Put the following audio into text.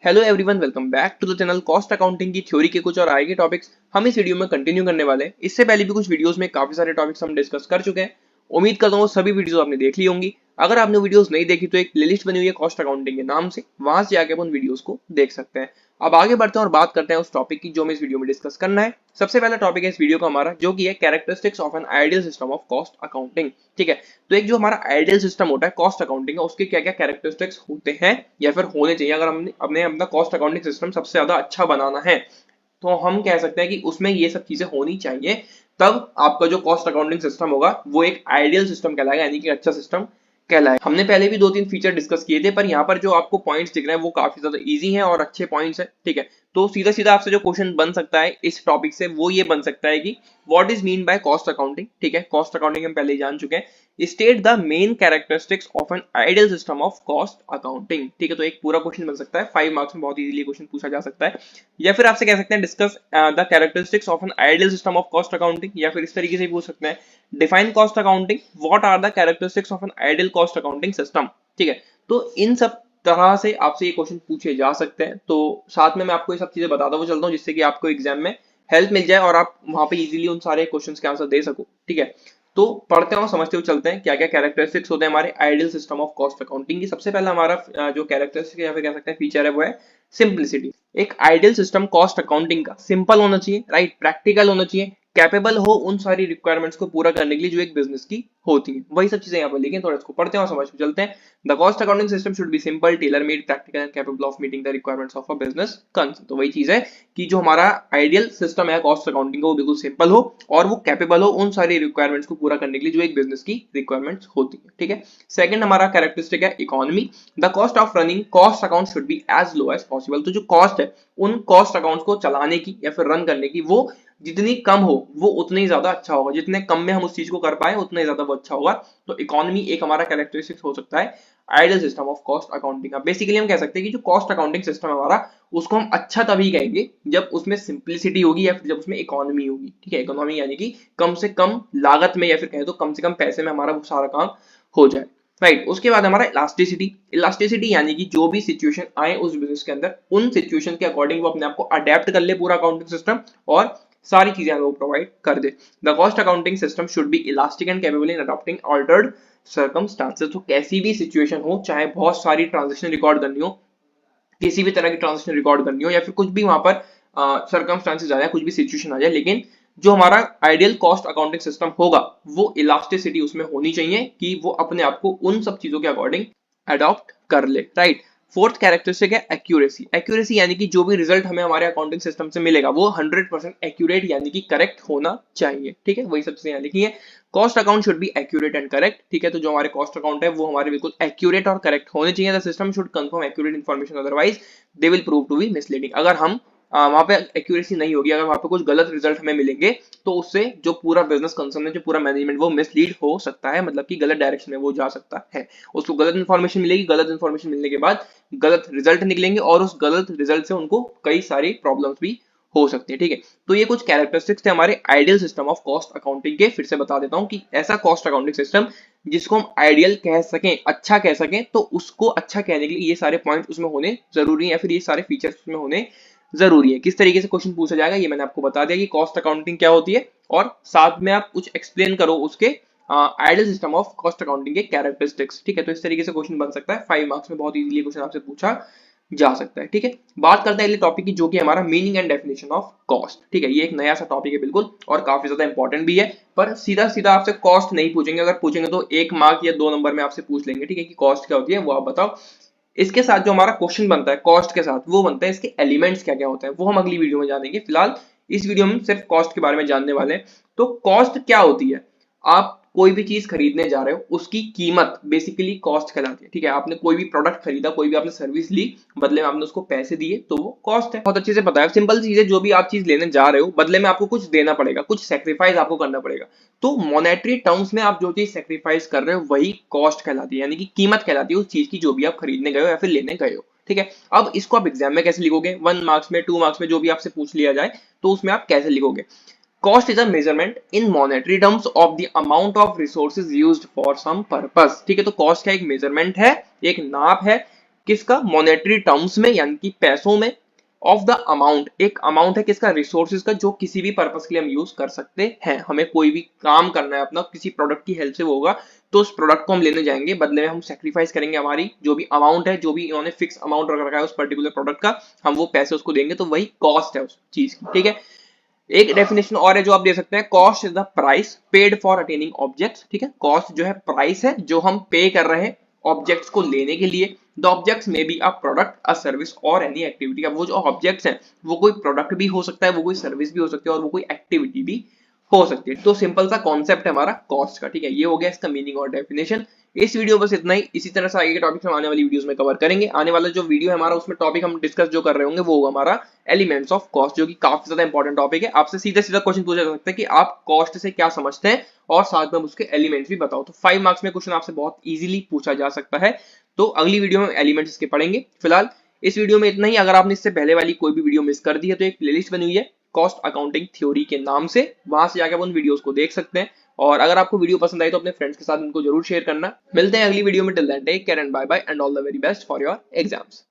Hello everyone, welcome back to the channel. Cost accounting की theory के कुछ और आगे के टॉपिक्स हम इस वीडियो में कंटिन्यू करने वाले हैं। इससे पहले भी कुछ वीडियोस में काफी सारे टॉपिक्स हम डिस्कस कर चुके हैं। उम्मीद करता हूँ सभी वीडियोस आपने देख ली होंगी। अगर आपने वीडियोस नहीं देखी तो एक प्लेलिस्ट बनी हुई है कॉस्ट अकाउंटिंग के नाम से, वहां से जाके आप उन वीडियोस को देख सकते हैं। अब आगे बढ़ते हैं और बात करते हैं उस टॉपिक की जो हमें इस वीडियो में डिस्कस करना है। सबसे पहला टॉपिक है इस वीडियो का हमारा, जो कि है characteristics of an ideal system of cost accounting. ठीक है, तो एक जो हमारा आइडियल सिस्टम होता है कॉस्ट अकाउंटिंग का, उसके क्या क्या कैरेक्टरिस्टिक्स होते हैं या फिर होने चाहिए अगर हमने अपने अपना कॉस्ट अकाउंटिंग सिस्टम सबसे ज्यादा अच्छा बनाना है, तो हम कह सकते हैं कि उसमें ये सब चीजें होनी चाहिए। तब आपका जो कॉस्ट अकाउंटिंग सिस्टम होगा वो एक आइडियल सिस्टम कहलाएगा, यानी कि अच्छा सिस्टम कहलाएगा। हमने पहले भी दो तीन फीचर डिस्कस किए थे, पर यहाँ पर जो आपको पॉइंट्स दिख रहे हैं वो काफी ज्यादा इजी हैं और अच्छे पॉइंट्स हैं। ठीक है, तो सीधा सीधा आपसे जो क्वेश्चन बन सकता है इस टॉपिक से वो ये बन सकता है कि what is mean by cost accounting. ठीक है, कॉस्ट अकाउंटिंग हम पहले ही जान चुके हैं। State the main characteristics of an ideal system of cost accounting. ठीक है, तो एक पूरा क्वेश्चन बन सकता है, 5 मार्क्स में बहुत इजीली क्वेश्चन पूछा जा सकता है। या फिर आपसे कह सकते हैं discuss the characteristics of an ideal system of cost accounting, या फिर इस तरीके से पूछ सकते हैं define cost accounting, what are the characteristics of an ideal cost accounting system. ठीक है, तो इन सब तरह से आपसे ये क्वेश्चन पूछे जा सकते हैं। तो साथ में मैं आपको ये सब चीजें बताता हुआ चलता हूँ जिससे कि आपको एग्जाम में हेल्प मिल जाए और आप वहां पे इजीली उन सारे क्वेश्चंस के आंसर दे सको। ठीक है, तो पढ़ते हैं समझते हुए चलते हैं क्या क्या कैरेक्टरिस्टिक्स होते हैं हमारे ideal system of cost accounting की। सबसे पहला हमारा जो कैरेक्टरिस्टिक या फिर कह सकते हैं फीचर है वो है सिंप्लिसिटी। एक आइडियल सिस्टम कॉस्ट अकाउंटिंग का सिंपल होना चाहिए, राइट, प्रैक्टिकल होना चाहिए, कैपेबल हो उन सारी रिक्वायरमेंट्स को पूरा करने के लिए जो एक बिजनेस की होती है। वही सब चीजें यहाँ पर लिखें, थोड़ा इसको पढ़ते हैं और समझ चलते हैं। The cost accounting system should B simple, tailor made, practical and capable of meeting the requirements of a business concern. तो वही चीज है कि जो हमारा आइडियल सिस्टम है कॉस्ट अकाउंटिंग का वो बिल्कुल सिंपल हो और वो कैपेबल हो उन सारी रिक्वायरमेंट्स को पूरा करने के लिए जो एक बिजनेस की रिक्वायरमेंट्स होती है। ठीक है, सेकंड हमारा कैरेक्टरिस्टिक है economy. The cost of running cost account should be as low as possible. तो जो कॉस्ट है उन कॉस्ट अकाउंट्स को चलाने की या फिर रन करने की, वो जितनी कम हो वो उतना ही ज्यादा अच्छा होगा। जितने कम में हम उस चीज को कर पाए उतना ही ज्यादा वो अच्छा होगा। तो इकोनॉमी एक हमारा कैरेक्टरिस्टिक्स हो सकता है ideal system of cost accounting का। बेसिकली हम कह सकते हैं कि जो कॉस्ट अकाउंटिंग सिस्टम है हमारा, उसको हम अच्छा तभी कहेंगे जब उसमें सिंप्लिसिटी होगी या फिर जब उसमें इकोनॉमी होगी। ठीक है, इकोनॉमी यानी कि कम से कम लागत में या फिर कहें तो कम से कम पैसे में हमारा वो सारा काम हो जाए। राइट, उसके बाद हमारा इलास्टिसिटी। इलास्टिसिटी यानी कि जो भी सिचुएशन आए उस बिजनेस के अंदर, उन सिचुएशन के अकॉर्डिंग वो अपने आप को अडेप्ट कर ले पूरा अकाउंटिंग सिस्टम और सारी चीजें वो प्रोवाइड कर दे। The cost accounting system should be elastic and capable in adopting altered circumstances. तो कैसी भी सिचुएशन हो, चाहे बहुत सारी ट्रांजेक्शन रिकॉर्ड करनी हो, किसी भी तरह की ट्रांजेक्शन रिकॉर्ड करनी हो, या फिर कुछ भी वहां पर सर्कमस्टांसेस आ जाए, कुछ भी सिचुएशन आ जाए, लेकिन जो हमारा आइडियल कॉस्ट अकाउंटिंग सिस्टम होगा वो इलास्टिसिटी उसमें होनी चाहिए कि वो अपने आप को उन सब चीजों के अकॉर्डिंग अडॉप्ट कर ले। राइट, फोर्थ कैरेक्टरिस्टिक है एक्यूरेसी। एक्यूरेसी यानी कि जो भी रिजल्ट हमें हमारे अकाउंटिंग सिस्टम से मिलेगा वो 100% एक्यूरेट यानी कि करेक्ट होना चाहिए। ठीक है, वही सब चीजें यहाँ लिखी है। Cost account should be accurate and correct. ठीक है, तो जो हमारे कॉस्ट अकाउंट है वो हमारे बिल्कुल एक्यूरेट और करेक्ट होने चाहिए। The system should confirm accurate information, otherwise they will prove to be misleading. अगर हम वहां पे एक्यूरेसी नहीं होगी, अगर वहां पे कुछ गलत रिजल्ट हमें मिलेंगे, तो उससे जो पूरा बिजनेस कंसर्न है, जो पूरा मैनेजमेंट, वो मिसलीड हो सकता है, मतलब कि गलत डायरेक्शन में वो जा सकता है। उसको गलत इन्फॉर्मेशन मिलेगी, गलत इन्फॉर्मेशन मिलने के बाद गलत रिजल्ट निकलेंगे और उस गलत रिजल्ट से उनको कई सारी प्रॉब्लम्स भी हो सकती है। ठीक है, तो ये कुछ कैरेक्टरिस्टिक्स थे हमारे ideal system of cost accounting के। फिर से बता देता हूं कि ऐसा कॉस्ट अकाउंटिंग सिस्टम जिसको हम आइडियल कह सकें, अच्छा कह सकें, तो उसको अच्छा कहने के लिए ये सारे पॉइंट्स उसमें होने जरूरी है, या फिर ये सारे फीचर्स उसमें होने जरूरी है। किस तरीके से क्वेश्चन पूछा जाएगा ये मैंने आपको बता दिया कि कॉस्ट अकाउंटिंग क्या होती है, और साथ में आप कुछ एक्सप्लेन करो उसके ideal system of cost accounting के कैरेक्टरिस्टिक्स। ठीक है, तो इस तरीके से क्वेश्चन बन सकता है, 5 मार्क्स में बहुत इजीली क्वेश्चन आपसे पूछा जा सकता है। ठीक है, बात करते हैं अगले टॉपिक की, जो कि हमारा meaning and definition of cost. ठीक है, ये एक नया सा टॉपिक है बिल्कुल, और काफी ज्यादा इंपॉर्टेंट भी है, पर सीधा सीधा आपसे कॉस्ट नहीं पूछेंगे। अगर पूछेंगे तो 1 मार्क या 2 नंबर में आपसे पूछ लेंगे। ठीक है, कि कॉस्ट क्या होती है वो आप बताओ। इसके साथ जो हमारा क्वेश्चन बनता है कॉस्ट के साथ, वो बनता है इसके एलिमेंट्स क्या क्या होते हैं, वो हम अगली वीडियो में जानेंगे। फिलहाल इस वीडियो में सिर्फ कॉस्ट के बारे में जानने वाले हैं। तो कॉस्ट क्या होती है, आप कोई भी चीज खरीदने जा रहे हो उसकी कीमत बेसिकली कॉस्ट कहलाती है। ठीक है, आपने कोई भी प्रोडक्ट खरीदा, कोई भी आपने सर्विस ली, बदले में आपने उसको पैसे दिए, तो वो कॉस्ट है। बहुत अच्छे से पता है, सिंपल चीज है, जो भी आप चीज लेने जा रहे हो बदले में आपको कुछ देना पड़ेगा, कुछ सेक्रीफाइस आपको करना पड़ेगा। तो मॉनेटरी टर्म्स में आप जो चीज सेक्रीफाइस कर रहे हो वही कॉस्ट कहलाती है, यानी कि कीमत कहलाती है उस चीज की जो भी आप खरीदने गए हो या फिर लेने गए हो। ठीक है, अब इसको आप एग्जाम में कैसे लिखोगे, 1 मार्क्स में, 2 मार्क्स में, जो भी आपसे पूछ लिया जाए तो उसमें आप कैसे लिखोगे। Cost is a measurement in monetary terms of the amount of resources used for some purpose। ठीक है, तो कॉस्ट का एक मेजरमेंट है, एक नाप है किसका, मॉनेटरी टर्म्स में यानी कि पैसों में, ऑफ द अमाउंट, एक अमाउंट है किसका, रिसोर्सेज का, जो किसी भी पर्पस के लिए हम यूज कर सकते हैं। हमें कोई भी काम करना है अपना, किसी प्रोडक्ट की हेल्प से वो होगा, तो उस प्रोडक्ट को हम लेने जाएंगे, बदले में हम सेक्रीफाइस करेंगे, हमारी जो भी अमाउंट है, जो भी इन्होंने फिक्स अमाउंट रख रखा है उस पर्टिकुलर प्रोडक्ट का, हम वो पैसे उसको देंगे, तो वही कॉस्ट है उस चीज की, ठीक है। एक डेफिनेशन और है जो आप दे सकते हैं, cost is the price paid for attaining objects, ठीक है। कॉस्ट जो है प्राइस है जो हम पे कर रहे हैं ऑब्जेक्ट्स को लेने के लिए। द ऑब्जेक्ट्स में be a product, a service और एनी एक्टिविटी। अब वो जो ऑब्जेक्ट्स हैं वो कोई प्रोडक्ट भी हो सकता है, वो कोई सर्विस भी हो सकती है, और वो कोई एक्टिविटी भी हो सकती है। तो सिंपल सा कॉन्सेप्ट है हमारा कॉस्ट का, ठीक है। ये हो गया इसका मीनिंग और डेफिनेशन। इस वीडियो बस इतना ही। इसी तरह से आगे के टॉपिक हम आने वाली वीडियोस में कवर करेंगे। आने वाला जो वीडियो है हमारा, उसमें टॉपिक हम डिस्कस जो कर रहे होंगे वो होगा हमारा एलिमेंट्स ऑफ कॉस्ट, जो कि काफी ज्यादा इंपॉर्टेंट टॉपिक है। आपसे सीधा सीधा क्वेश्चन पूछा जा सकता है कि आप कॉस्ट से क्या समझते हैं, और साथ में उसके एलिमेंट्स भी बताओ। तो 5 मार्क्स में क्वेश्चन आपसे बहुत इजीली पूछा जा सकता है। तो अगली वीडियो में एलिमेंट्स इसके पढ़ेंगे। फिलहाल इस वीडियो में इतना ही। अगर आपने इससे पहले वाली कोई भी वीडियो मिस कर दी है तो एक प्लेलिस्ट बनी हुई है कॉस्ट अकाउंटिंग थ्योरी के नाम से, वहां से जाकर आप उन वीडियोस को देख सकते हैं। और अगर आपको वीडियो पसंद आई तो अपने फ्रेंड्स के साथ उनको जरूर शेयर करना। मिलते हैं अगली वीडियो में। Till then take care and bye bye and all the very best for your exams.